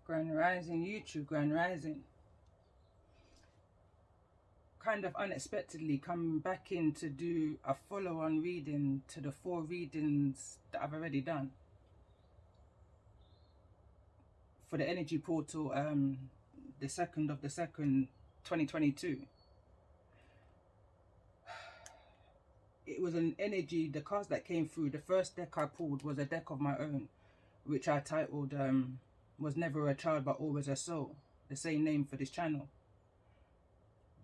Grand Rising, YouTube, Grand Rising. Kind of unexpectedly coming back in to do a follow-on reading to the 4 readings that I've already done. For the energy portal, the 2nd of the 2nd, 2022. It was an energy, the cards that came through, the first deck I pulled was a deck of my own, which I titled Was Never a Child But Always a Soul, the same name for this channel.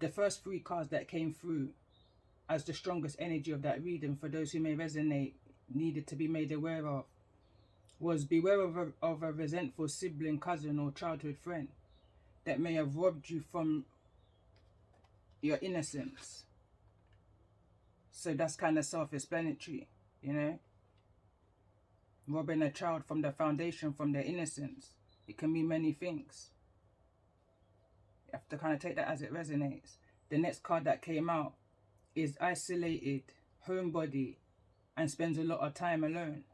The first 3 cards that came through as the strongest energy of that reading, for those who may resonate, needed to be made aware of, was beware of a resentful sibling, cousin or childhood friend that may have robbed you from your innocence. So that's kind of self-explanatory, you know. Robbing a child from the foundation, from their innocence. It can mean many things. You have to kind of take that as it resonates. The next card that came out is isolated, homebody, and spends a lot of time alone.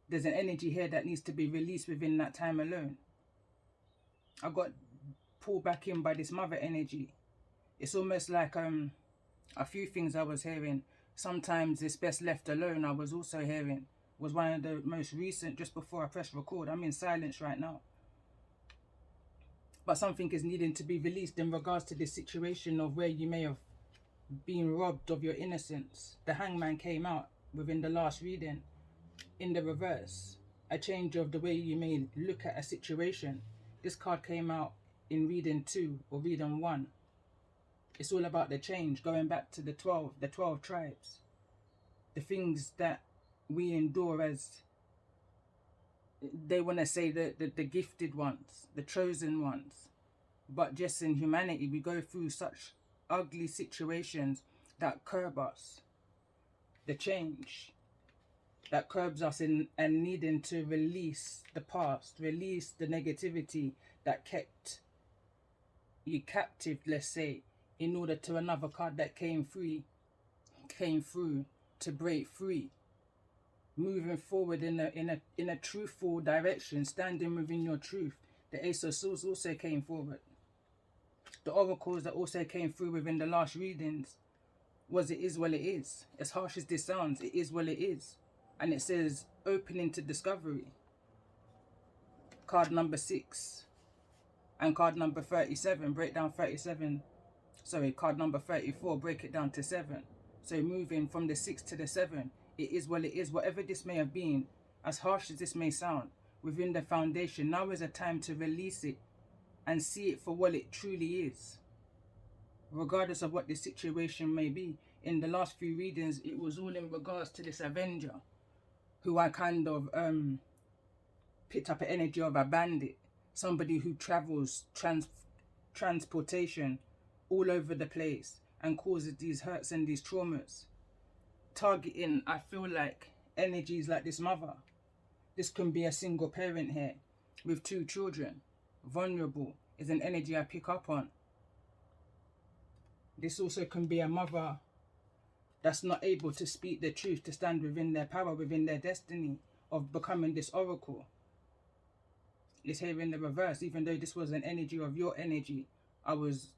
There's an energy here that needs to be released within that time alone. I got pulled back in by this mother energy. It's almost like a few things I was hearing. Sometimes it's best left alone, I was also hearing. Was one of the most recent, just before I press record. I'm in silence right now. But something is needing to be released in regards to this situation of where you may have been robbed of your innocence. The Hangman came out within the last reading. In the reverse, a change of the way you may look at a situation. This card came out in reading 2 or reading 1. It's all about the change, going back to the 12 tribes. The things that we endure as, they want to say the gifted ones, the chosen ones. But just in humanity, we go through such ugly situations that curb us. The change that curbs us in and needing to release the past, release the negativity that kept you captive, let's say, in order to another card that came through to break free. Moving forward in a truthful direction, standing within your truth. The Ace of Swords also came forward. The oracles that also came through within the last readings was it is what it is. As harsh as this sounds, it is what it is. And it says opening to discovery. Card number 6 and card number 37, break down 37. Sorry, card number 34, break it down to 7. So moving from the 6 to the 7, it is what it is. Whatever this may have been, as harsh as this may sound, within the foundation, now is a time to release it and see it for what it truly is. Regardless of what the situation may be. In the last few readings, it was all in regards to this Avenger, who I kind of picked up an energy of a bandit. Somebody who travels transportation all over the place and causes these hurts and these traumas. Targeting, I feel like, energies like this mother. This can be a single parent here with 2 children. Vulnerable is an energy I pick up on. This also can be a mother that's not able to speak the truth, to stand within their power, within their destiny of becoming this oracle. It's here in the reverse, even though this was an energy of your energy.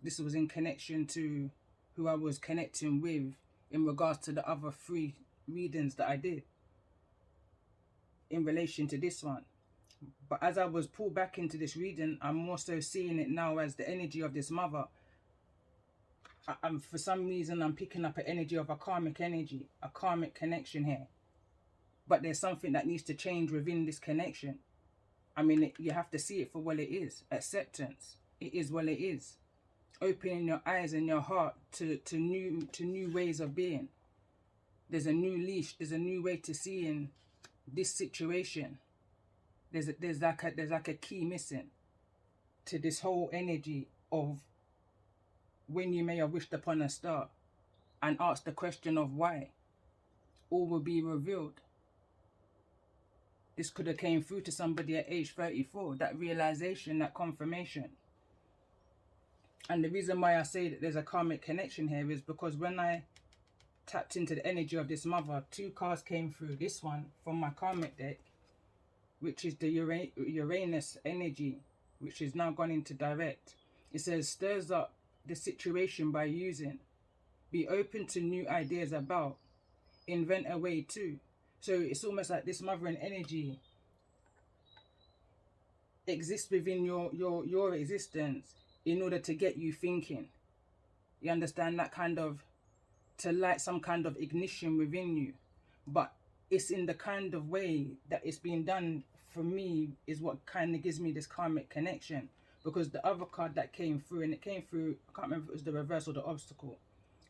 This was in connection to who I was connecting with in regards to the other 3 readings that I did in relation to this one. But as I was pulled back into this reading, I'm more so seeing it now as the energy of this mother. For some reason, I'm picking up an energy of a karmic energy, a karmic connection here. But there's something that needs to change within this connection. I mean, you have to see it for what it is. Acceptance. It is what it is. Opening your eyes and your heart to new ways of being. There's a new leash. There's a new way to see in this situation. There's like a key missing to this whole energy of when you may have wished upon a star and asked the question of why. All will be revealed. This could have came through to somebody at age 34, that realization, that confirmation. And the reason why I say that there's a karmic connection here is because when I tapped into the energy of this mother, 2 cards came through. This one from my karmic deck, which is the Uranus energy, which is now gone into direct. It says, stirs up the situation by using, be open to new ideas about, invent a way to. So it's almost like this mothering energy exists within your existence in order to get you thinking. You understand, that kind of, to light some kind of ignition within you. But it's in the kind of way that it's being done for me is what kind of gives me this karmic connection. Because the other card that came through, and it came through, I can't remember if it was the reverse or the obstacle,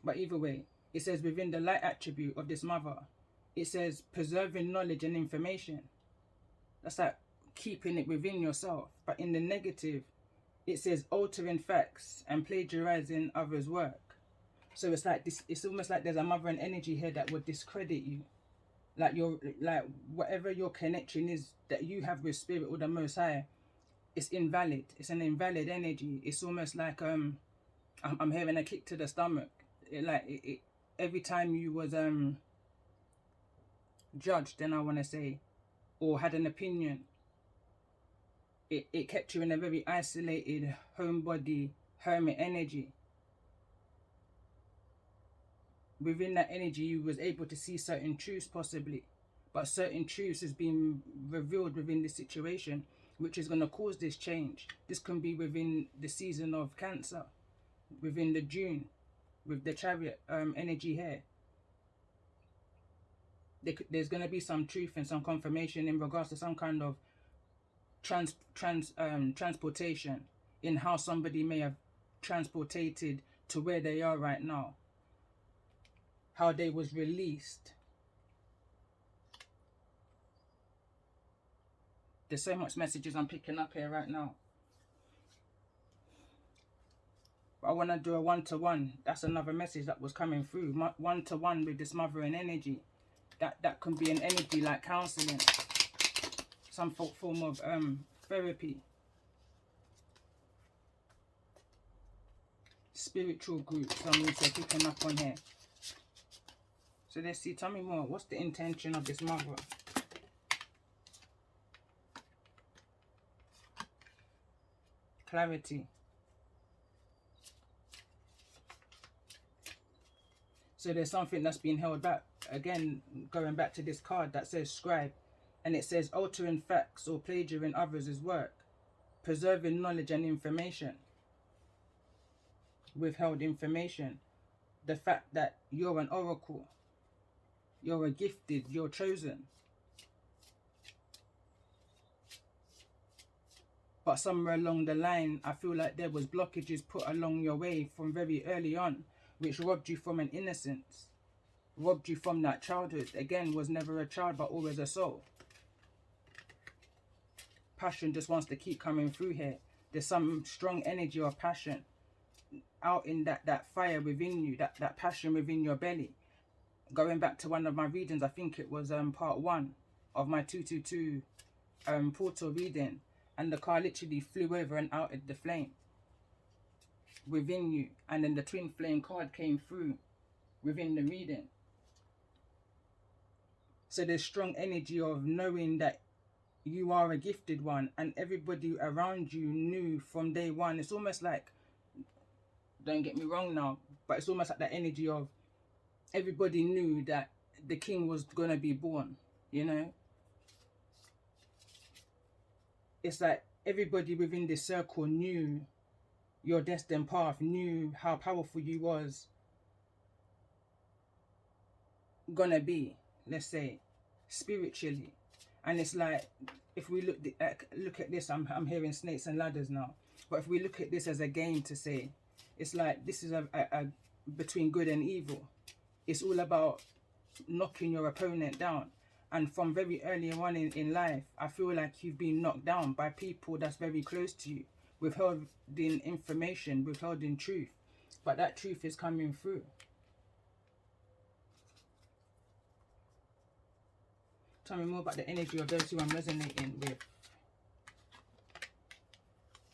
but either way, it says within the light attribute of this mother, it says preserving knowledge and information. That's like keeping it within yourself. But in the negative, it says altering facts and plagiarizing others' work. So it's like this, it's almost like there's a mothering energy here that would discredit you. Like whatever your connection is that you have with spirit or the Most High, it's invalid. It's an invalid energy. It's almost like I'm hearing a kick to the stomach. Every time you was judged, then I want to say, or had an opinion, it kept you in a very isolated homebody hermit energy. Within that energy, you was able to see certain truths possibly, but certain truths has been revealed within this situation, which is going to cause this change. This can be within the season of Cancer, within the June, with the Chariot energy here. There's going to be some truth and some confirmation in regards to some kind of transportation, in how somebody may have transported to where they are right now, how they was released. There's so much messages I'm picking up here right now. But I want to do a one-to-one. That's another message that was coming through. One-to-one with this mothering energy. That can be an energy like counseling, some form of therapy, spiritual groups. I'm also picking up on here. So let's see, tell me more. What's the intention of this mother? Clarity. So there's something that's been held back. Again, going back to this card that says scribe, and it says altering facts or plagiarizing others' work, preserving knowledge and information, withheld information, the fact that you're an oracle, you're a gifted, you're chosen. But somewhere along the line, I feel like there was blockages put along your way from very early on, which robbed you from an innocence, robbed you from that childhood. Again, was never a child, but always a soul. Passion just wants to keep coming through here. There's some strong energy of passion out in that fire within you, that passion within your belly. Going back to one of my readings, I think it was part 1 of my 222 portal reading, and the car literally flew over and outed the flame within you, and then the twin flame card came through within the reading. So there's strong energy of knowing that you are a gifted one, and everybody around you knew from day one. It's almost like, don't get me wrong now, but it's almost like that energy of everybody knew that the king was going to be born, you know? It's like everybody within this circle knew your destined path, knew how powerful you was gonna be, let's say, spiritually. And it's like, if we look at this, I'm hearing snakes and ladders now, but if we look at this as a game to say, it's like this is a between good and evil. It's all about knocking your opponent down. And from very early on in life, I feel like you've been knocked down by people that's very close to you, withholding information, withholding truth. But that truth is coming through. Tell me more about the energy of those who I'm resonating with.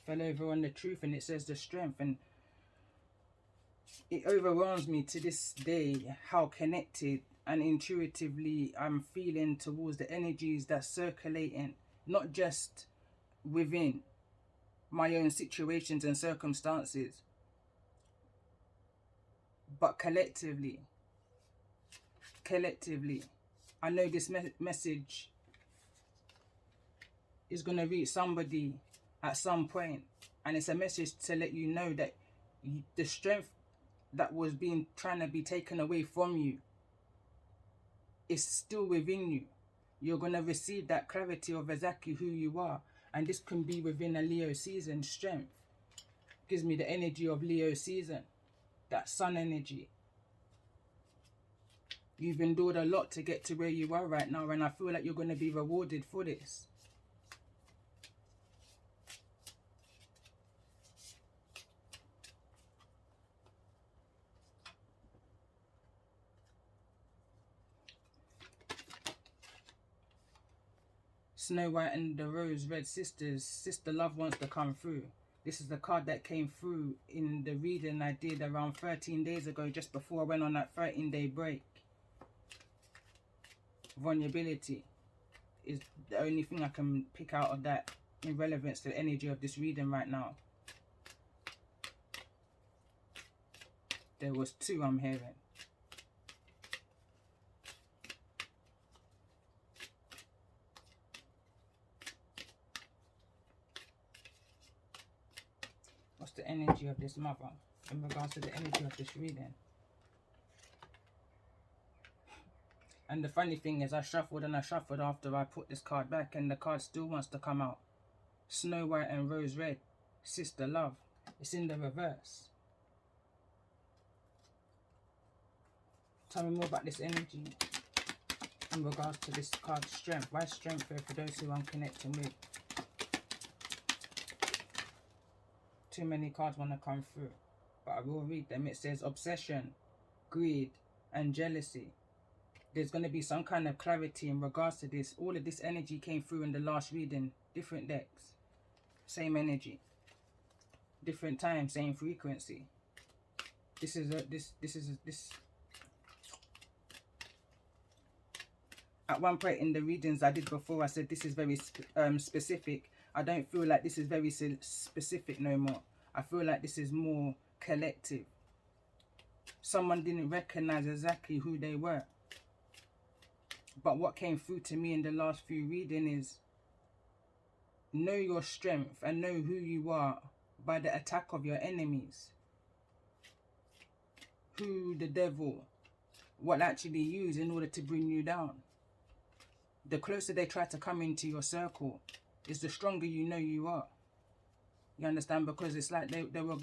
Fell over on the truth, and it says the strength, and it overwhelms me to this day how connected and intuitively I'm feeling towards the energies that's circulating not just within my own situations and circumstances, but collectively. I know this message is going to reach somebody at some point, and it's a message to let you know that the strength that was trying to be taken away from you is still within you. You're going to receive that clarity of exactly who you are, and this can be within a Leo season. Strength gives me the energy of Leo season, that sun energy. You've endured a lot to get to where you are right now, and I feel like you're going to be rewarded for this. Snow White and the Rose Red Sisters. Sister love wants to come through. This is the card that came through in the reading I did around 13 days ago, just before I went on that 13-day break. Vulnerability is the only thing I can pick out of that in relevance to the energy of this reading right now. There was two I'm hearing. What's the energy of this mother in regards to the energy of this reading? And the funny thing is, I shuffled and I shuffled after I put this card back, and the card still wants to come out. Snow White and Rose Red, Sister Love. It's in the reverse. Tell me more about this energy in regards to this card, Strength. Why Strength here for those who I'm connecting with? Too many cards want to come through, but I will read them. It says obsession, greed, and jealousy. There's going to be some kind of clarity in regards to this. All of this energy came through in the last reading. Different decks, same energy. Different time, same frequency. This. At one point in the readings I did before, I said this is very specific. I don't feel like this is very specific no more. I feel like this is more collective. Someone didn't recognize exactly who they were. But what came through to me in the last few readings is know your strength and know who you are by the attack of your enemies. Who the devil will actually use in order to bring you down. The closer they try to come into your circle is the stronger you know you are. You understand? Because it's like they will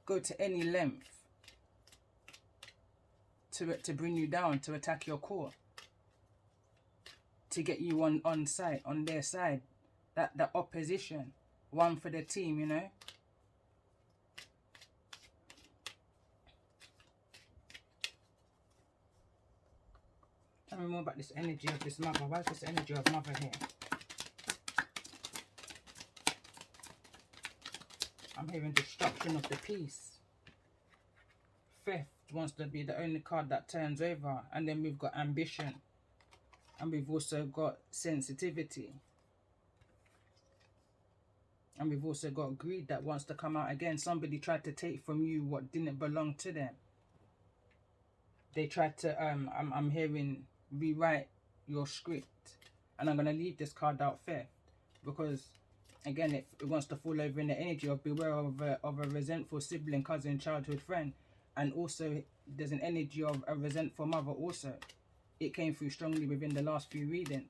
go to any length to bring you down, to attack your core, to get you on side, on their side. That opposition, one for the team, you know. Tell me more about this energy of this mother. Why is this energy of mother here? I'm hearing destruction of the peace. Theft wants to be the only card that turns over. And then we've got ambition. And we've also got sensitivity. And we've also got greed that wants to come out again. Somebody tried to take from you what didn't belong to them. They tried to, I'm hearing, rewrite your script. And I'm going to leave this card out, theft, because again it wants to fall over in the energy of beware of a resentful sibling, cousin, childhood friend. And also there's an energy of a resentful mother also. It came through strongly within the last few readings.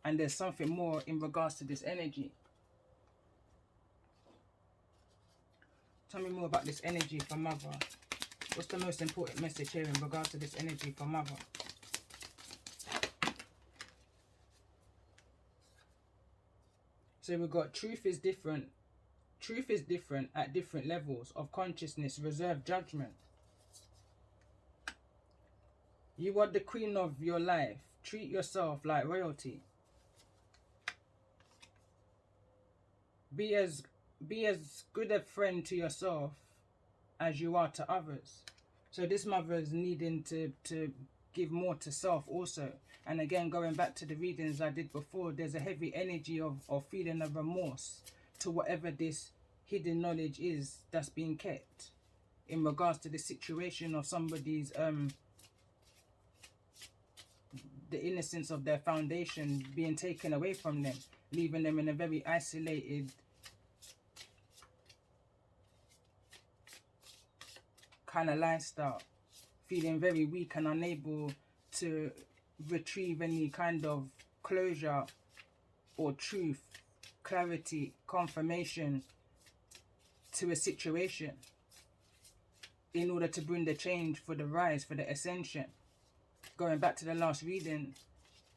And there's something more in regards to this energy. Tell me more about this energy for mother. What's the most important message here in regards to this energy for mother? So we've got truth is different. Truth is different at different levels of consciousness. Reserve judgment. You are the queen of your life. Treat yourself like royalty. Be as good a friend to yourself as you are to others. So this mother is needing to give more to self also. And again, going back to the readings I did before, there's a heavy energy of feeling of remorse to whatever this hidden knowledge is that's being kept in regards to the situation of somebody's the innocence of their foundation being taken away from them, leaving them in a very isolated kind of lifestyle, feeling very weak and unable to retrieve any kind of closure or truth, clarity, confirmation to a situation in order to bring the change for the rise, for the ascension. Going back to the last reading,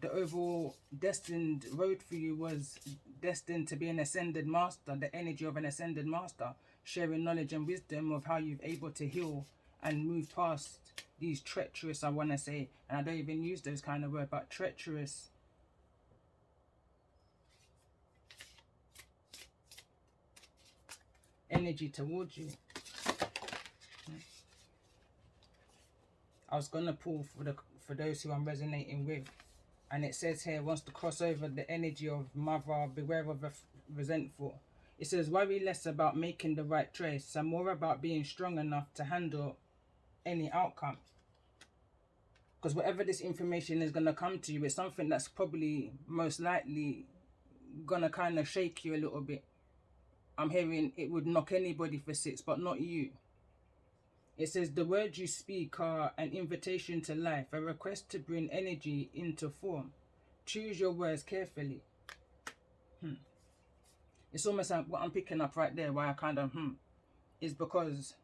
the overall destined road for you was destined to be an ascended master, the energy of an ascended master, sharing knowledge and wisdom of how you're able to heal and move past these treacherous, I want to say, and I don't even use those kind of words, but treacherous energy towards you. I was going to pull for those who I'm resonating with. And it says here, wants to cross over the energy of mother, beware of the resentful. It says, worry less about making the right choice and more about being strong enough to handle any outcome. Because whatever this information is going to come to you, it's something that's probably most likely going to kind of shake you a little bit. I'm hearing it would knock anybody for six, but not you. It says, the words you speak are an invitation to life, a request to bring energy into form. Choose your words carefully. It's almost like what I'm picking up right there, why I kind of is because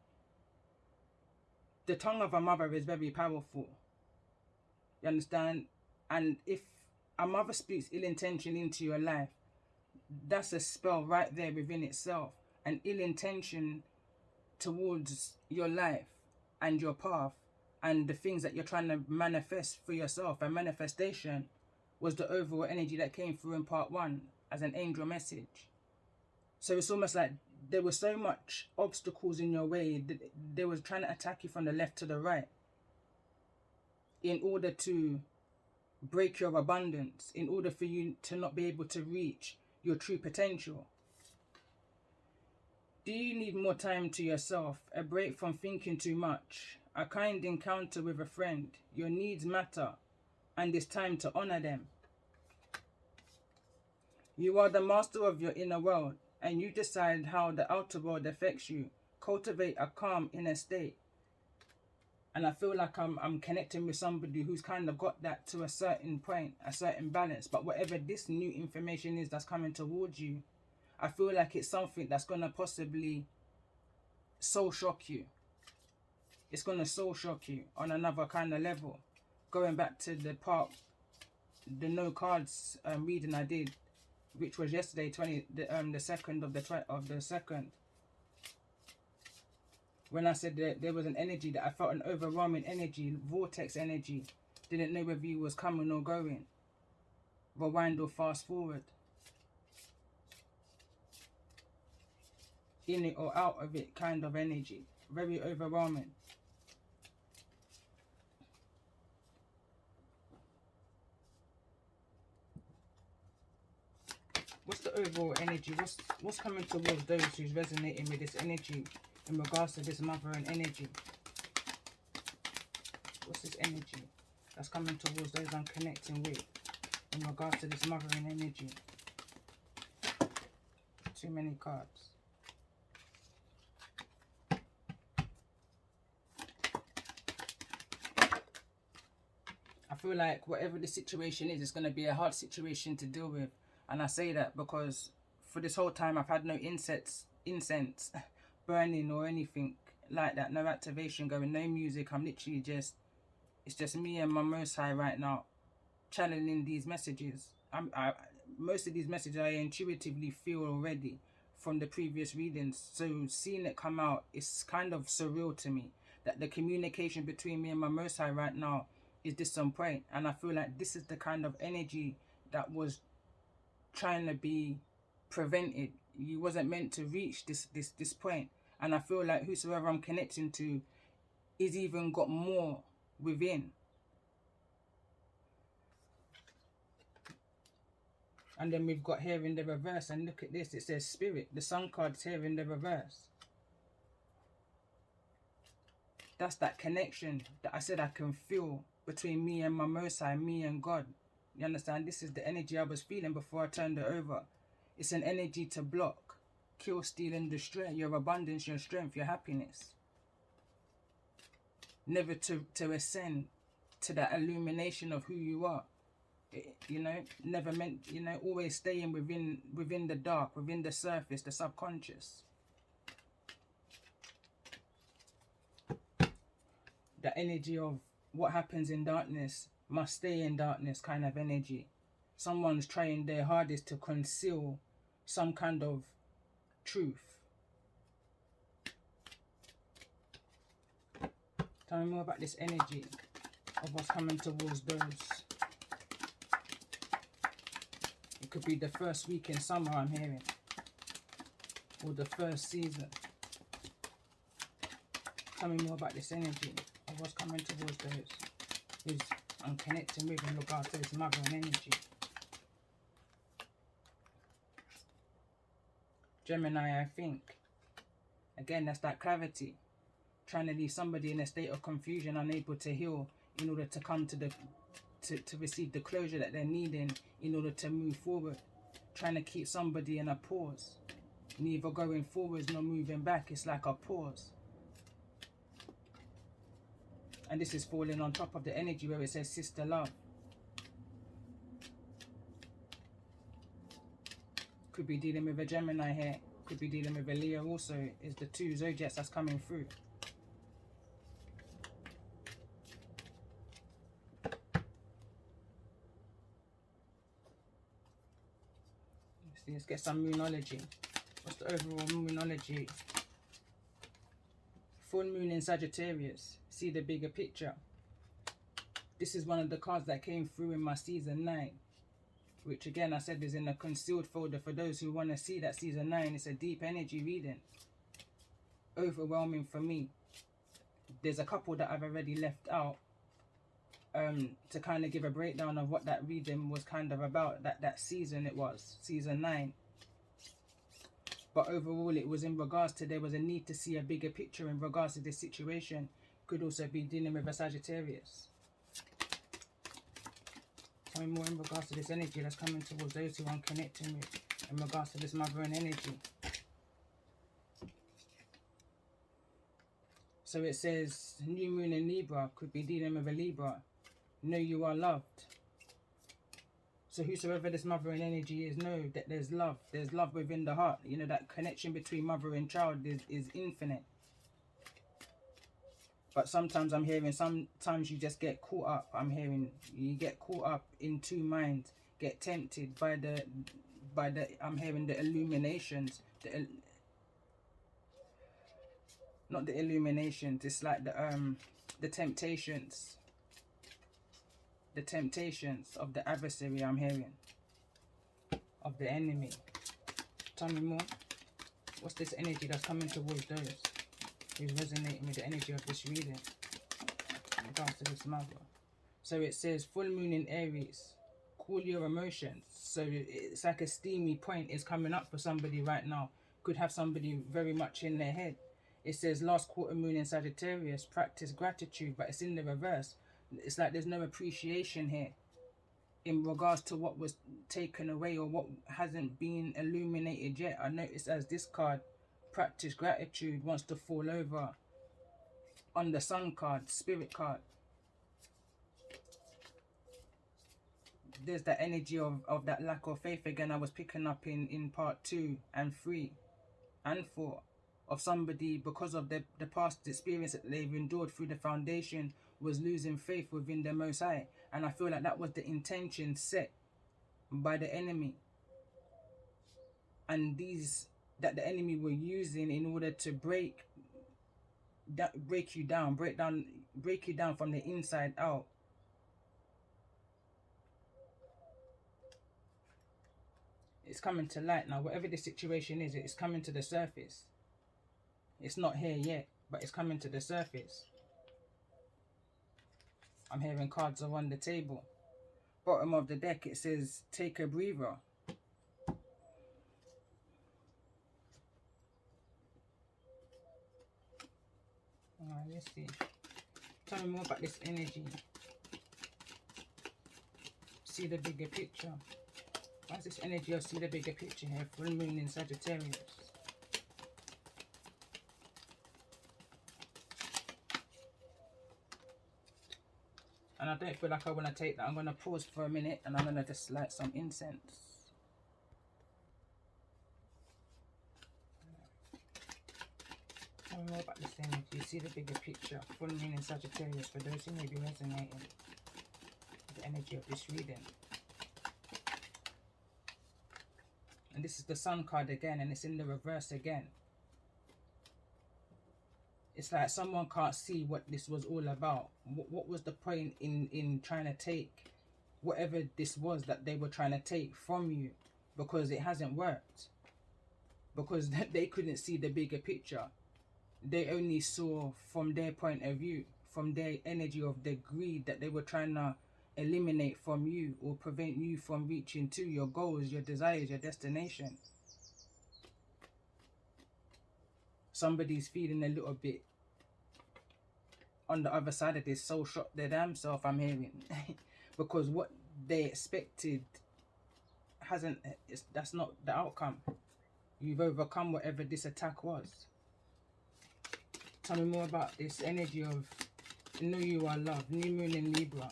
the tongue of a mother is very powerful. You understand? And if a mother speaks ill intention into your life, that's a spell right there within itself. An ill intention towards your life and your path and the things that you're trying to manifest for yourself. And manifestation was the overall energy that came through in part one as an angel message. So it's almost like there were so much obstacles in your way that they was trying to attack you from the left to the right in order to break your abundance, in order for you to not be able to reach your true potential. Do you need more time to yourself, a break from thinking too much, a kind encounter with a friend? Your needs matter, and it's time to honor them. You are the master of your inner world, and you decide how the outer world affects you. Cultivate a calm inner state. And I feel like I'm connecting with somebody who's kind of got that to a certain point, a certain balance. But whatever this new information is that's coming towards you, I feel like it's something that's going to possibly soul shock you. It's going to soul shock you on another kind of level. Going back to the no cards reading I did, which was yesterday, the 2nd of the 2nd. When I said that there was an energy that I felt, an overwhelming energy, vortex energy. Didn't know whether you was coming or going. Rewind or fast forward. In it or out of it kind of energy. Very overwhelming. What's the overall energy? What's coming towards those who's resonating with this energy in regards to this mother and energy? What's this energy that's coming towards those I'm connecting with in regards to this mother and energy? Too many cards. I feel like whatever the situation is, it's going to be a hard situation to deal with. And I say that because for this whole time I've had no incense burning or anything like that. No activation going, no music. I'm literally it's just me and my Most High right now channeling these messages. Most of these messages I intuitively feel already from the previous readings. So seeing it come out, it's kind of surreal to me that the communication between me and my Most High right now is this on point. And I feel like this is the kind of energy that was trying to be prevented. You wasn't meant to reach this point. And I feel like whosoever I'm connecting to is even got more within. And then we've got here in the reverse, and look at this, it says spirit. The sun card's here in the reverse. That's that connection that I said I can feel between me and my Most High, me and God. You understand? This is the energy I was feeling before I turned it over. It's an energy to block, kill, steal, and destroy your abundance, your strength, your happiness. Never to ascend to that illumination of who you are. You know, never meant, you know, always staying within the dark, within the surface, the subconscious. The energy of what happens in darkness must stay in darkness kind of energy. Someone's trying their hardest to conceal some kind of truth. Tell me more about this energy of what's coming towards those. It could be the first week in summer, I'm hearing, or the first season. Tell me more about this energy of what's coming towards those who's I'm connecting with in regards to this mother and energy. Gemini, I think. Again, that's that clarity. Trying to leave somebody in a state of confusion, unable to heal, in order to come to the to receive the closure that they're needing in order to move forward. Trying to keep somebody in a pause. Neither going forwards nor moving back. It's like a pause. And this is falling on top of the energy where it says sister love. Could be dealing with a Gemini here. Could be dealing with a Leo also. Is the two zodiacs that's coming through. Let's get some moonology. What's the overall moonology? Full moon in Sagittarius. See the bigger picture. This is one of the cards that came through in my season 9. Which again I said is in a concealed folder for those who want to see that season 9. It's a deep energy reading. Overwhelming for me. There's a couple that I've already left out. To kind of give a breakdown of what that reading was kind of about, that season it was, season 9. But overall it was in regards to there was a need to see a bigger picture in regards to this situation. Could also be dealing with a Sagittarius. Tell me more in regards to this energy that's coming towards those who I'm connecting with in regards to this mother and energy. So it says new moon in Libra, could be dealing with a Libra. Know you are loved. So whosoever this mother and energy is, know that there's love. There's love within the heart. You know, that connection between mother and child is infinite. But sometimes I'm hearing, sometimes you just get caught up. I'm hearing you get caught up in two minds. Get tempted by the I'm hearing the illuminations. Not the illuminations. It's like the temptations. The temptations of the adversary, I'm hearing, of the enemy. Tell me more. What's this energy that's coming towards those who's resonating with the energy of this reading in regards to this mother? So it says full moon in Aries. Cool your emotions. So it's like a steamy point is coming up for somebody right now. Could have somebody very much in their head. It says last quarter moon in Sagittarius. Practice gratitude, but it's in the reverse. It's like there's no appreciation here in regards to what was taken away or what hasn't been illuminated yet. I noticed as this card, practice gratitude, wants to fall over on the sun card, spirit card. There's that energy of that lack of faith again I was picking up in part 2 and 3 and 4 of somebody because of the past experience that they've endured through the foundation was losing faith within the Most High. And I feel like that was the intention set by the enemy. And these that the enemy were using in order to break you down from the inside out. It's coming to light now. Whatever the situation is, it's coming to the surface. It's not here yet, but it's coming to the surface. I'm hearing cards are on the table. Bottom of the deck, it says take a breather. Alright, let's see. Tell me more about this energy. See the bigger picture. Why is this energy of see the bigger picture here? Full moon in Sagittarius. And I don't feel like I want to take that. I'm going to pause for a minute and I'm going to just light some incense. Tell me more about this energy. See the bigger picture. Full moon in Sagittarius for those who may be resonating with the energy of this reading. And this is the Sun card again, and it's in the reverse again. It's like someone can't see what this was all about. What was the point in trying to take whatever this was that they were trying to take from you? Because it hasn't worked. Because they couldn't see the bigger picture. They only saw from their point of view, from their energy of the greed that they were trying to eliminate from you or prevent you from reaching to your goals, your desires, your destination. Somebody's feeling a little bit on the other side of this, so shocked their damn self, I'm hearing. Because what they expected that's not the outcome. You've overcome whatever this attack was. Tell me more about this energy of know you are loved. New moon in Libra.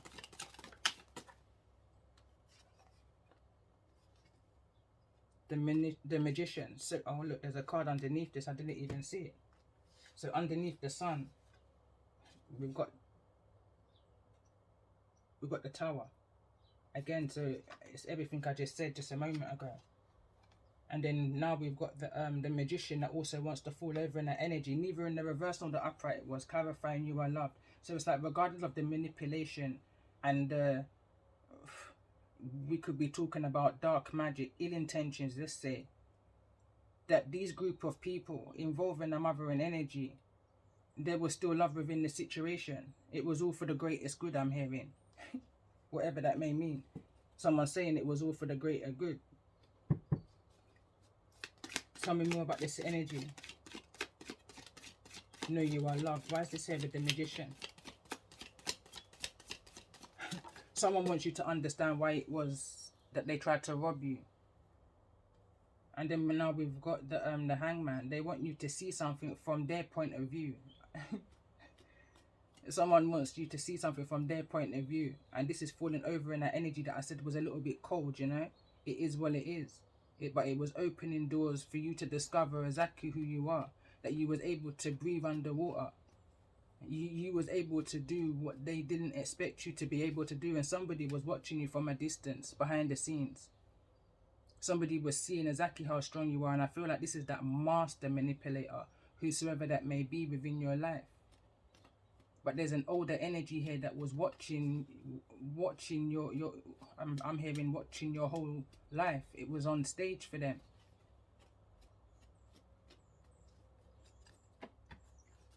The magician. So, oh look, there's a card underneath this. I didn't even see it. So underneath the sun, we've got the tower. Again, so it's everything I just said just a moment ago. And then now we've got the magician that also wants to fall over in that energy. Neither in the reverse nor the upright was clarifying you are loved. So it's like regardless of the manipulation and we could be talking about dark magic, ill intentions, let's say, that these group of people involving the mothering energy, there was still love within the situation. It was all for the greatest good, I'm hearing. Whatever that may mean. Someone's saying it was all for the greater good. Tell me more about this energy. Know you are loved. Why is this here with the magician? Someone wants you to understand why it was that they tried to rob you. And then now we've got the hangman. They want you to see something from their point of view. Someone wants you to see something from their point of view. And this is falling over in that energy that I said was a little bit cold, you know. It is what it is. But it was opening doors for you to discover exactly who you are. That you was able to breathe underwater. You was able to do what they didn't expect you to be able to do. And somebody was watching you from a distance, behind the scenes. Somebody was seeing exactly how strong you are. And I feel like this is that master manipulator, whosoever that may be within your life. But there's an older energy here that was watching your I'm hearing watching your whole life. It was on stage for them.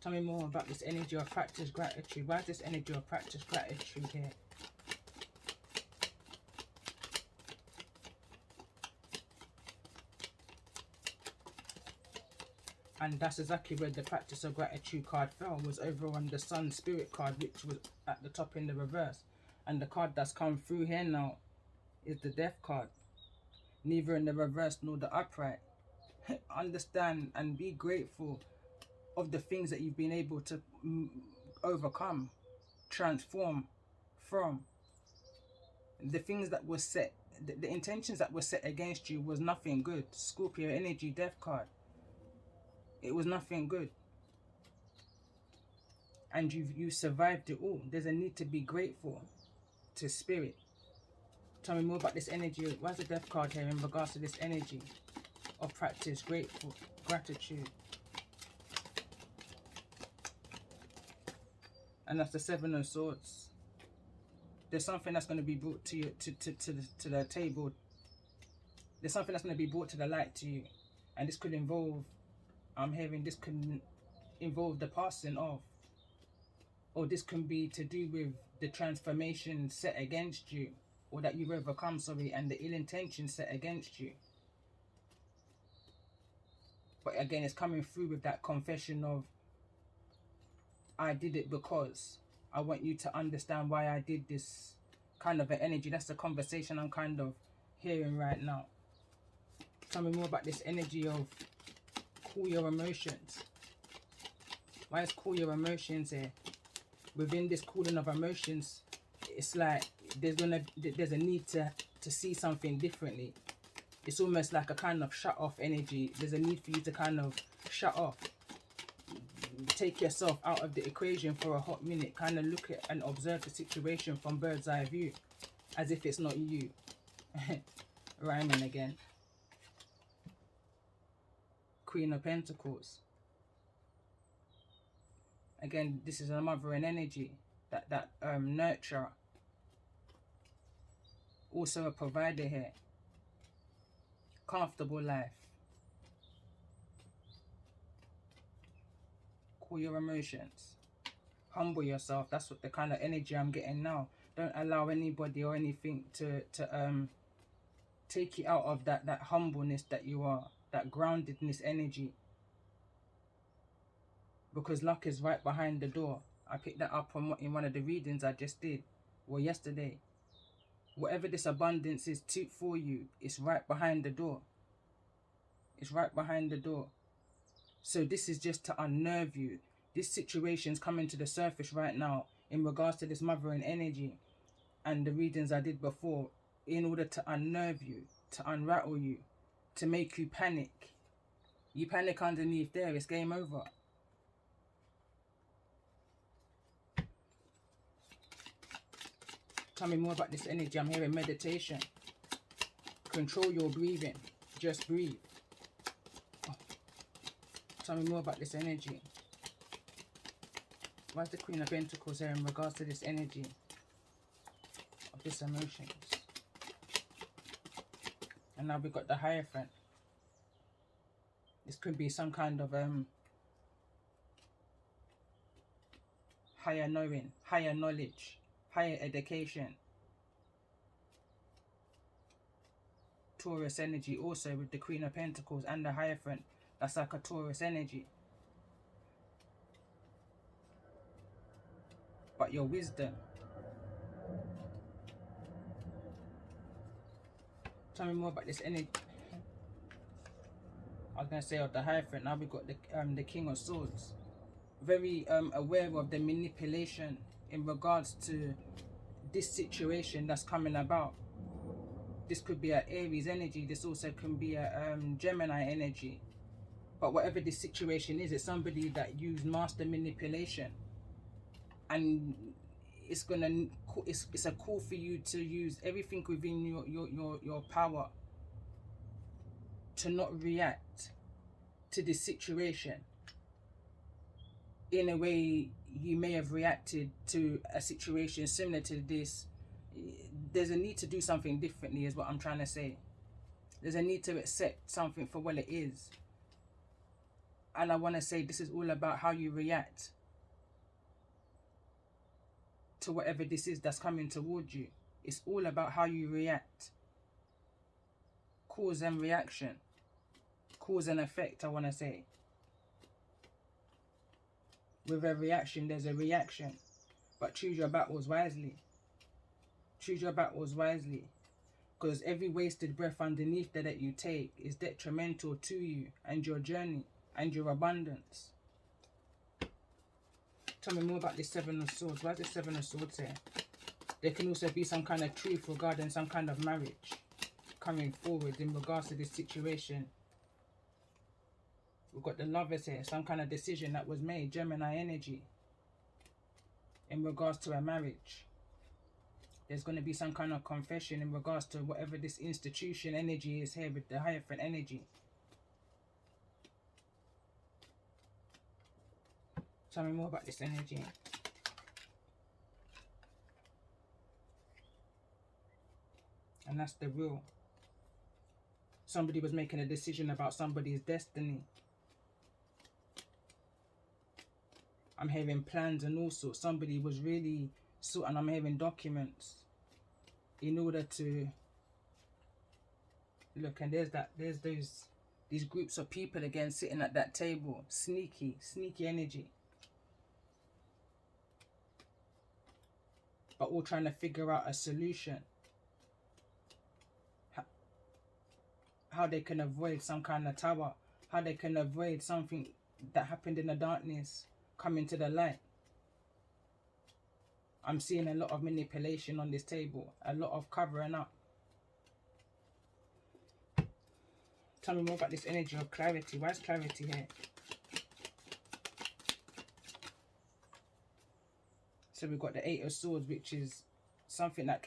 Tell me more about this energy of practice gratitude. Why is this energy of practice gratitude here? And that's exactly where the practice of gratitude card fell, was over on the Sun Spirit card, which was at the top in the reverse. And the card that's come through here now is the Death card. Neither in the reverse nor the upright. Understand and be grateful of the things that you've been able to overcome, transform from. The things that were set, the intentions that were set against you was nothing good. Scorpio energy, Death card. It was nothing good. And you survived it all. There's a need to be grateful to Spirit. Tell me more about this energy. Why is the Death card here in regards to this energy of practice, gratitude? And that's the Seven of Swords. There's something that's going to be brought to you to the table. There's something that's going to be brought to the light to you, and this could involve. I'm hearing this could involve the passing of, or this can be to do with the transformation set against you, or that you've overcome. Sorry, and the ill intention set against you. But again, it's coming through with that confession of, I did it because I want you to understand why I did this kind of an energy. That's the conversation I'm kind of hearing right now. Tell me more about this energy of cool your emotions. Why is cool your emotions here? Within this cooling of emotions, it's like there's a need to see something differently. It's almost like a kind of shut off energy. There's a need for you to kind of shut off. Take yourself out of the equation for a hot minute. Kind of look at and observe the situation from bird's eye view, as if it's not you. Rhyming again. Queen of Pentacles. Again, this is a mothering energy. That nurturer. Also a provider here. Comfortable life. Cool your emotions. Humble yourself. That's what the kind of energy I'm getting now. Don't allow anybody or anything to take you out of that humbleness that you are. That groundedness energy. Because luck is right behind the door. I picked that up in one of the readings I just did. Well, yesterday. Whatever this abundance is for you, it's right behind the door. It's right behind the door. So this is just to unnerve you. This situation's coming to the surface right now in regards to this mothering energy and the readings I did before, in order to unnerve you, to unrattle you, to make you panic. You panic underneath there, it's game over. Tell me more about this energy. I'm hearing meditation. Control your breathing. Just breathe. Oh. Tell me more about this energy. Why is the Queen of Pentacles here in regards to this energy of this emotions? And now we've got the Hierophant. This could be some kind of higher knowing, higher knowledge, higher education. Taurus energy also with the Queen of Pentacles and the Hierophant. That's like a Taurus energy. But your wisdom. Tell me more about this energy. I was going to say of the Hierophant. Now we've got the King of Swords. Very aware of the manipulation in regards to this situation that's coming about. This could be an Aries energy. This also can be a Gemini energy. But whatever this situation is, it's somebody that used master manipulation. And it's a call for you to use everything within your power to not react to this situation in a way you may have reacted to a situation similar to this. There's a need to do something differently is what I'm trying to say. There's a need to accept something for what it is. And I want to say this is all about how you react to whatever this is that's coming towards you. It's all about how you react. Cause and reaction. Cause and effect, I want to say. With a reaction, there's a reaction. But choose your battles wisely. Choose your battles wisely. Because every wasted breath underneath that you take is detrimental to you and your journey and your abundance. Tell me more about this Seven of Swords. Why is the Seven of Swords here? There can also be some kind of truth regarding some kind of marriage coming forward in regards to this situation. We've got the Lovers here. Some kind of decision that was made. Gemini energy. In regards to a marriage. There's going to be some kind of confession in regards to whatever this institution energy is here with the Hierophant energy. Tell me more about this energy. And that's the Wheel. Somebody was making a decision about somebody's destiny. I'm hearing plans and all sorts. Somebody was really sorting. I'm hearing documents in order to look. And there's these groups of people again sitting at that table. Sneaky energy. but all trying to figure out a solution. How they can avoid some kind of tower. How they can avoid something that happened in the darkness coming to the light. I'm seeing a lot of manipulation on this table. A lot of covering up. Tell me more about this energy of clarity. Why is clarity here? So we've got the Eight of Swords, which is something that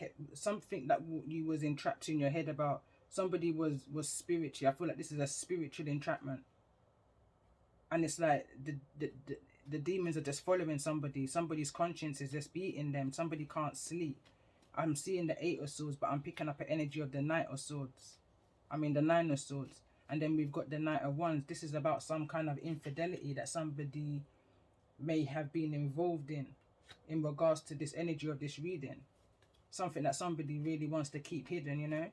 you was entrapped in your head about. Somebody was spiritually. I feel like this is a spiritual entrapment. And it's like the demons are just following somebody. Somebody's conscience is just beating them. Somebody can't sleep. I'm seeing the Eight of Swords, but I'm picking up an energy of the Knight of Swords. I mean the Nine of Swords. And then we've got the Knight of Wands. This is about some kind of infidelity that somebody may have been involved in regards to this energy of this reading. Something that somebody really wants to keep hidden, you know.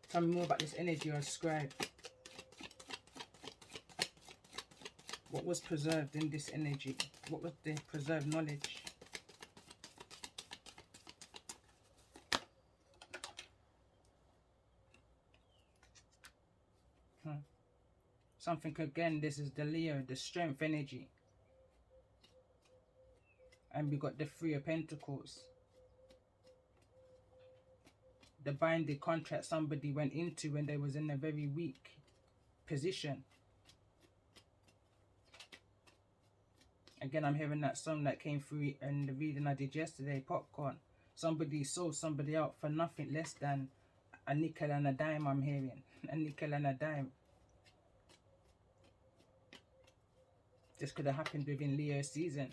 Tell me more about this energy of Scribe. What was preserved in this energy? What was the preserved knowledge? Something again, this is the Leo, the Strength energy. And we got the Three of Pentacles. The binding contract somebody went into when they was in a very weak position. Again, I'm hearing that song that came through in the reading I did yesterday, Popcorn. Somebody sold somebody out for nothing less than a nickel and a dime, I'm hearing. A nickel and a dime. This could have happened within Leo season.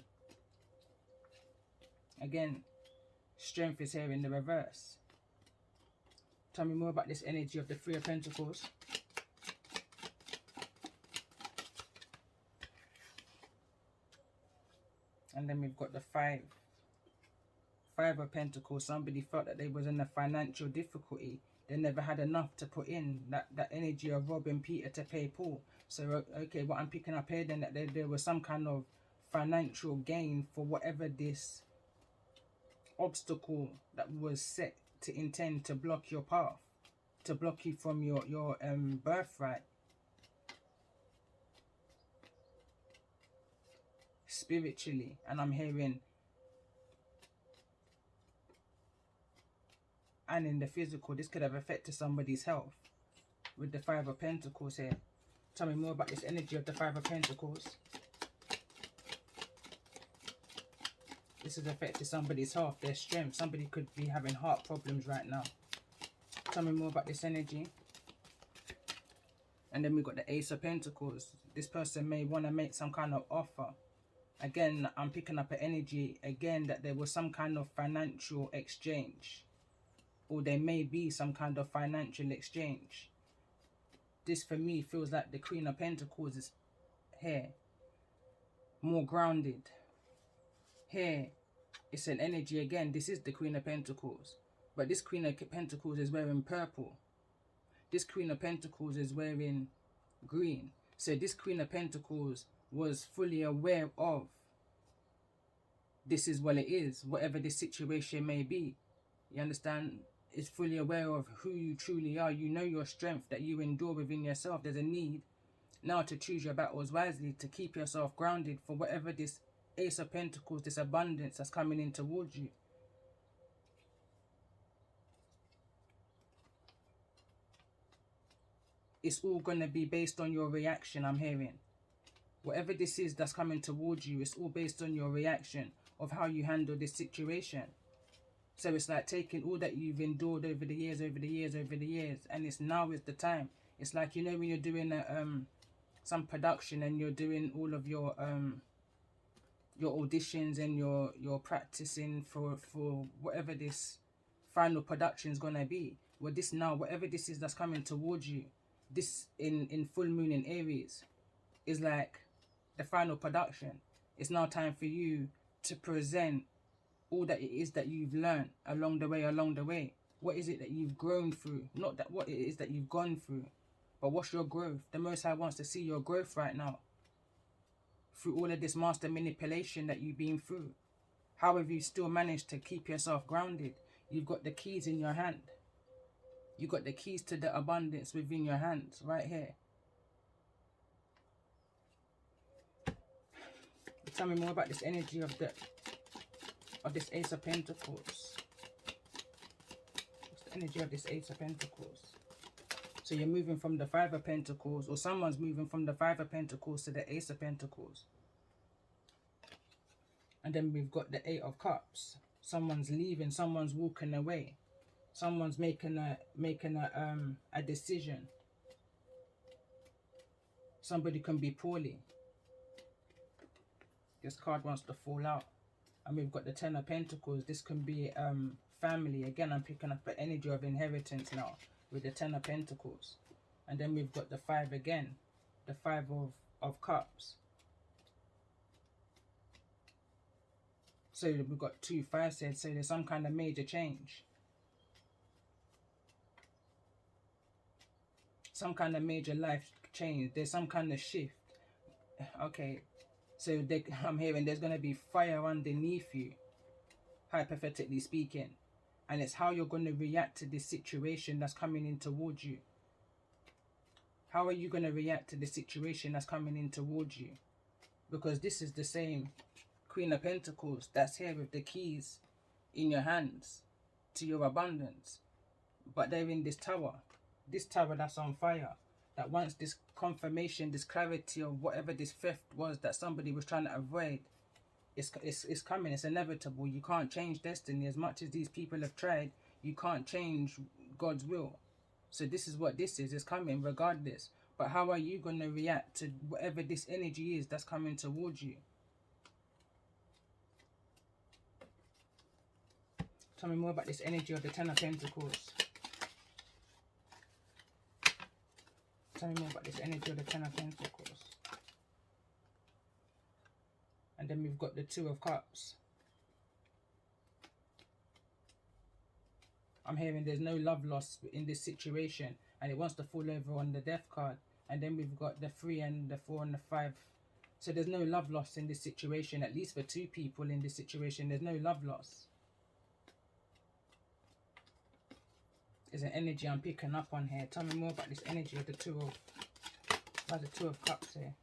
Again, Strength is here in the reverse. Tell me more about this energy of the Three of Pentacles. And then we've got the Five of Pentacles. Somebody felt that they was in a financial difficulty. They never had enough to put in. That energy of robbing Peter to pay Paul. So, okay, what I'm picking up here then, that there was some kind of financial gain for whatever this obstacle that was set to intend to block your path, to block you from your birthright. Spiritually, and I'm hearing, and in the physical, this could have affected somebody's health with the Five of Pentacles here. Tell me more about this energy of the Five of Pentacles. This has affected somebody's health, their strength. Somebody could be having heart problems right now. Tell me more about this energy. And then we've got the Ace of Pentacles. This person may want to make some kind of offer. Again, I'm picking up an energy, again, that there was some kind of financial exchange. Or there may be some kind of financial exchange. This, for me, feels like the Queen of Pentacles is here. More grounded. Here, it's an energy, again, this is the Queen of Pentacles. But this Queen of Pentacles is wearing purple. This Queen of Pentacles is wearing green. So this Queen of Pentacles was fully aware of this is what it is, whatever the situation may be. You understand? Is fully aware of who you truly are. You know your strength that you endure within yourself. There's a need now to choose your battles wisely, to keep yourself grounded for whatever this Ace of Pentacles, this abundance that's coming in towards you. It's all going to be based on your reaction, I'm hearing. Whatever this is that's coming towards you, it's all based on your reaction of how you handle this situation. So it's like taking all that you've endured over the years, and it's now is the time. It's like, you know, when you're doing some production and you're doing all of your auditions and you're practicing for whatever this final production is gonna be. Well, this now, whatever this is that's coming towards you, this in full moon in Aries, is like the final production. It's now time for you to present all that it is that you've learned along the way. What is it that you've grown through? Not that what it is that you've gone through, but what's your growth? The Most High wants to see your growth right now. through all of this master manipulation that you've been through? How have you still managed to keep yourself grounded? You've got the keys in your hand. You've got the keys to the abundance within your hands right here. Tell me more about this energy of this Ace of Pentacles. What's the energy of this Ace of Pentacles? So you're moving from the Five of Pentacles, or someone's moving from the Five of Pentacles to the Ace of Pentacles. And then we've got the Eight of Cups. Someone's leaving, someone's walking away. Someone's making a decision. Somebody can be poorly. This card wants to fall out. And we've got the Ten of Pentacles. This can be family. Again, I'm picking up an energy of inheritance now with the Ten of Pentacles. And then we've got the Five again. The Five of Cups. So we've got 2 5s here. So there's some kind of major change. Some kind of major life change. There's some kind of shift. Okay. So I'm hearing there's going to be fire underneath you, hypothetically speaking. And it's how you're going to react to this situation that's coming in towards you. How are you going to react to the situation that's coming in towards you? Because this is the same Queen of Pentacles that's here with the keys in your hands to your abundance. But they're in this tower. This tower that's on fire. That wants this confirmation, this clarity of whatever this theft was that somebody was trying to avoid. It's coming. It's inevitable. You can't change destiny. As much as these people have tried, you can't change God's will. So this is what this is. It's coming regardless. But how are you going to react to whatever this energy is that's coming towards you? Tell me more about this energy of the Ten of Pentacles. Tell me more about this energy of the Ten of Pentacles. And then we've got the Two of Cups. I'm hearing there's no love lost in this situation. And it wants to fall over on the Death card. And then we've got the 3 and the 4 and the 5. So there's no love lost in this situation. At least for 2 people in this situation, there's no love loss. There's an energy I'm picking up on here. Tell me more about this energy of the Two of Cups here.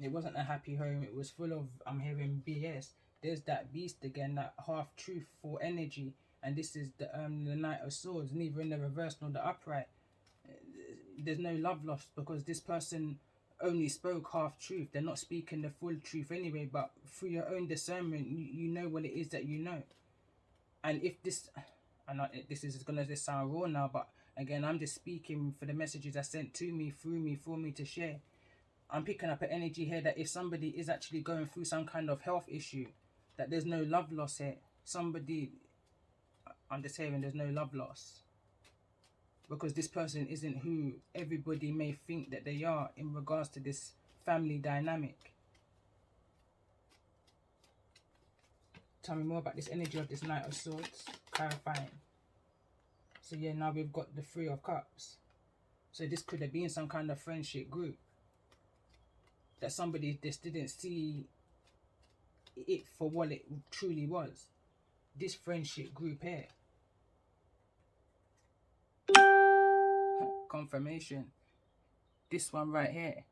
It wasn't a happy home. It was full of, I'm hearing BS. There's that beast again, that half-truthful energy. And this is the Knight of Swords, neither in the reverse nor the upright. There's no love lost because this person only spoke half-truth. They're not speaking the full truth anyway, but through your own discernment, you know what it is that you know. And if this, I know this is going to sound raw now, but again, I'm just speaking for the messages that sent to me, through me, for me to share. I'm picking up an energy here that if somebody is actually going through some kind of health issue, that there's no love loss here. Somebody, I'm just hearing there's no love loss. Because this person isn't who everybody may think that they are in regards to this family dynamic. Tell me more about this energy of this Knight of Swords. Clarifying. So yeah, now we've got the 3 of Cups. So this could have been some kind of friendship group. That somebody just didn't see it for what it truly was. This friendship group here. Confirmation. This one right here.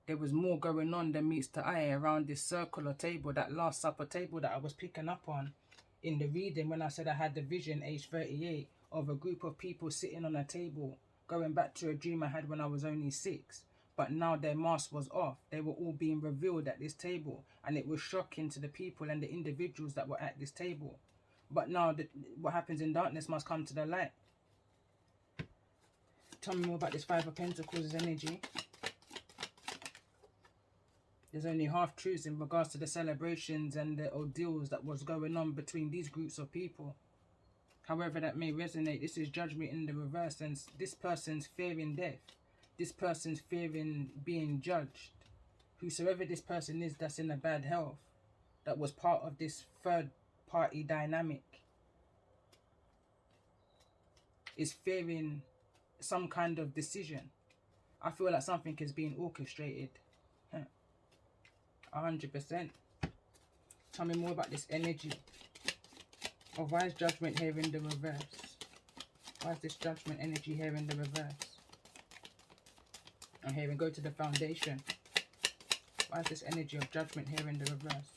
There was more going on than meets the eye around this circular table, that Last Supper table that I was picking up on in the reading when I said I had the vision, age 38, of a group of people sitting on a table, going back to a dream I had when I was only 6. But now their mask was off. They were all being revealed at this table. And it was shocking to the people and the individuals that were at this table. But now what happens in darkness must come to the light. Tell me more about this 5 of Pentacles energy. There's only half-truths in regards to the celebrations and the ordeals that was going on between these groups of people. However that may resonate, this is judgment in the reverse, and this person's fearing death. This person's fearing being judged. Whosoever this person is that's in a bad health, that was part of this third-party dynamic, is fearing some kind of decision. I feel like something is being orchestrated. 100%. Tell me more about this energy. Or why is judgment here in the reverse? Why is this judgment energy here in the reverse? And here we go to the foundation. Why is this energy of judgment here in the reverse?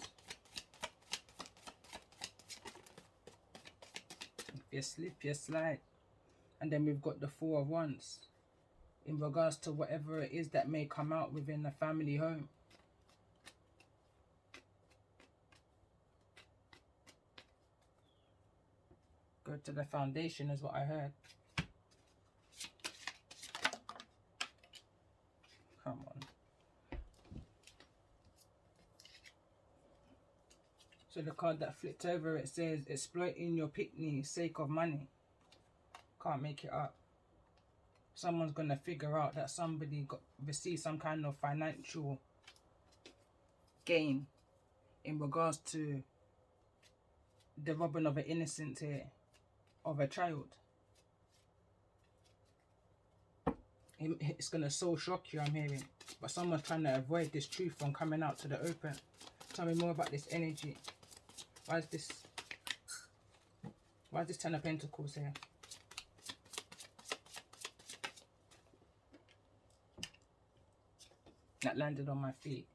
If you slip, you slide. And then we've got the Four of Wands. In regards to whatever it is that may come out within the family home. Go to the foundation is what I heard. Come on. So the card that flipped over, it says, exploiting your pickney sake of money. Can't make it up. Someone's going to figure out that somebody received some kind of financial gain in regards to the robbing of an innocent here, of a child. It's going to so shock you, I'm hearing. But someone's trying to avoid this truth from coming out to the open. Tell me more about this energy. Why is this Ten of Pentacles here? That landed on my feet.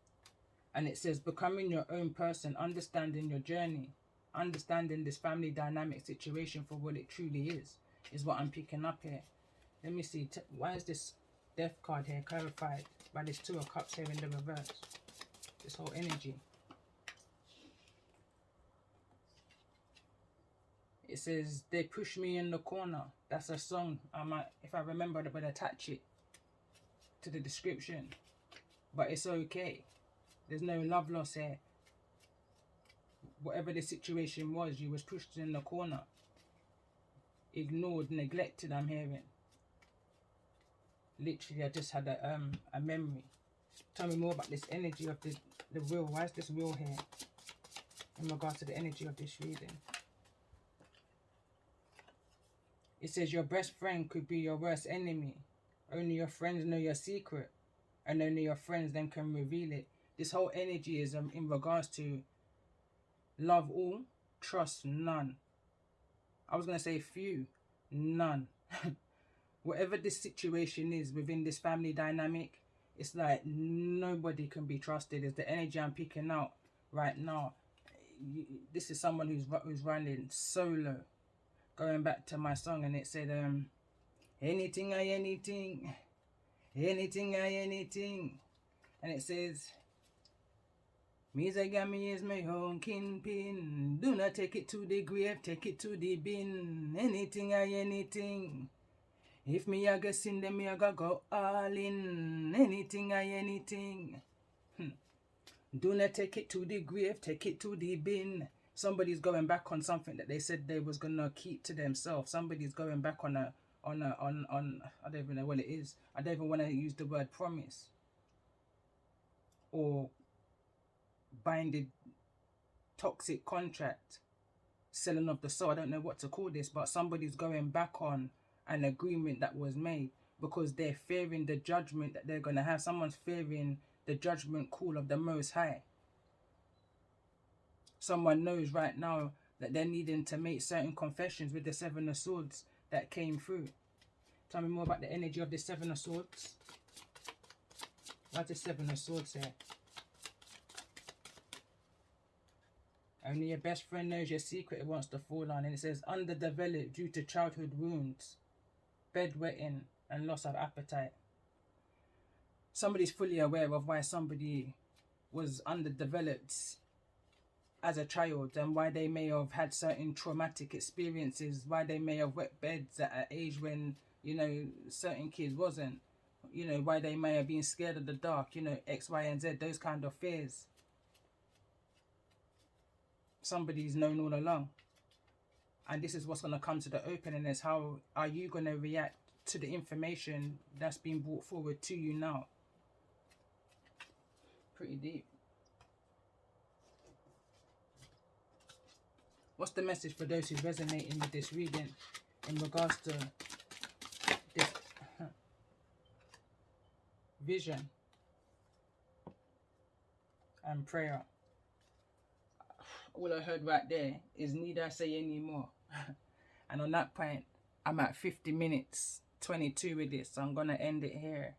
And it says, becoming your own person, understanding your journey, understanding this family dynamic situation for what it truly is what I'm picking up here. Let me see. Why is this Death card here clarified by this Two of Cups here in the reverse? This whole energy. It says, they push me in the corner. That's a song. I might, if I remember, I would attach it to the description. But it's okay. There's no love loss here. Whatever the situation was, you was pushed in the corner. Ignored, neglected, I'm hearing. Literally, I just had a memory. Tell me more about this energy of the wheel. Why is this wheel here? In regards to the energy of this reading. It says your best friend could be your worst enemy. Only your friends know your secret. And only your friends then can reveal it. This whole energy is in regards to love all, trust none. I was going to say few, none. Whatever this situation is within this family dynamic, it's like nobody can be trusted. Is the energy I'm picking out right now. This is someone who's running solo. Going back to my song, and it said, anything, anything. And it says, Mizagami is my home kingpin. Do not take it to the grave, take it to the bin. Anything. If me a go sin, then me a go all in. Anything. Do not take it to the grave, take it to the bin. Somebody's going back on something that they said they was gonna keep to themselves. Somebody's going back on I don't even know what it is. I don't even want to use the word promise or binded toxic contract, selling of the soul. I don't know what to call this, but somebody's going back on an agreement that was made because they're fearing the judgment that they're going to have. Someone's fearing the judgment call of the Most High. Someone knows right now that they're needing to make certain confessions with the Seven of Swords that came through. Tell me more about the energy of the Seven of Swords. What's the Seven of Swords here? Only your best friend knows your secret it wants to fall on. And it says, underdeveloped due to childhood wounds, bedwetting, and loss of appetite. Somebody's fully aware of why somebody was underdeveloped as a child and why they may have had certain traumatic experiences, why they may have wet beds at an age when, you know, certain kids wasn't, you know, why they may have been scared of the dark, you know, X, Y, and Z, those kind of fears. Somebody's known all along. And this is what's going to come to the opening, is how are you going to react to the information that's being brought forward to you now. Pretty deep. What's the message for those who resonating with this reading in regards to this? vision, and prayer. All I heard right there is, need I say any more? And on that point, I'm at 50 minutes 22 with this, so I'm gonna end it here.